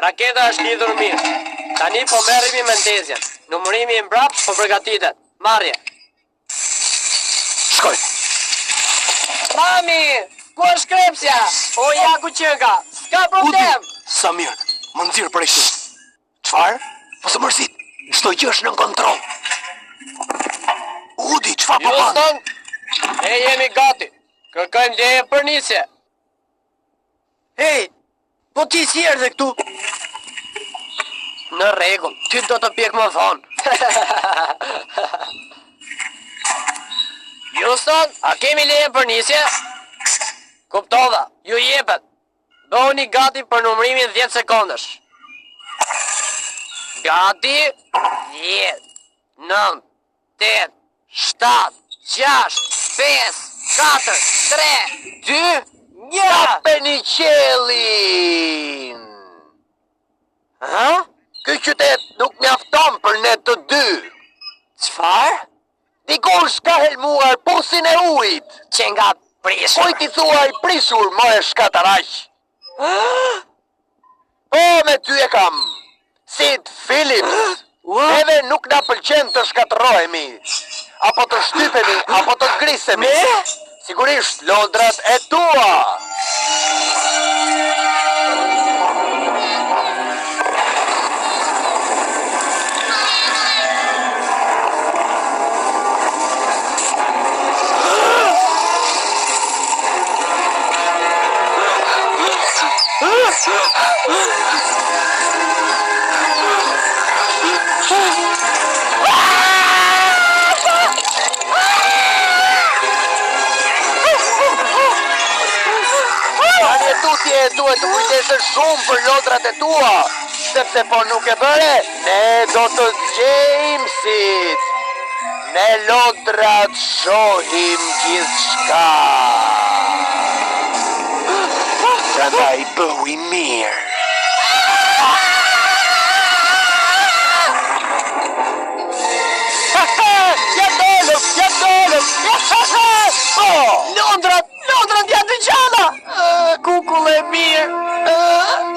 Raketa është lidhur mirë. Tani po merremi me ndezjen. Numërimi i mbrapsht po përgatitet. Marrje. Shkoj. Mami, ku është krepsja? O ja ku qënka. S'ka problem. Samir, më nxirr prej këtu. Çfarë? Mos e mërzit. Çdo gjë është në kontroll. Udi, çfarë po bën? Houston, ne jemi gati. Kërkojmë leje për nisje. Hey, po ti si erdhe këtu? Në rregull, ty do të pjek më vonë. Houston, a kemi leje për nisje? Kuptova, ju jepet. Bëhuni gati për numërimin 10 sekondësh. Gati? 10, 9, 8, 7, 6, 5, 4, 3, 2, 1. Kapeni qelin! Ha? Ky qytet nuk mjafton për ne të dy. Çfarë? Dikush ka helmuar pusin e ujit. Që nga prishur. Kujt i thuaj prishur, më e shkataraq. Po, me ty e kam. Sid Phillips. Neve nuk na pëlqen të shkatërrohemi. Apo të shtypemi, apo të grisemi. Sigurisht, lodrat e tua. Tutje duhet të kujdesësh shumë për lodrat e tua, sepse po nuk e bëre, ne do të gjejmë sit. Me lodrat shohim gjithçka. Prandaj bëhu i mirë. Ja dolëm! Lodrat janë të gjalla! Kukull e mirë!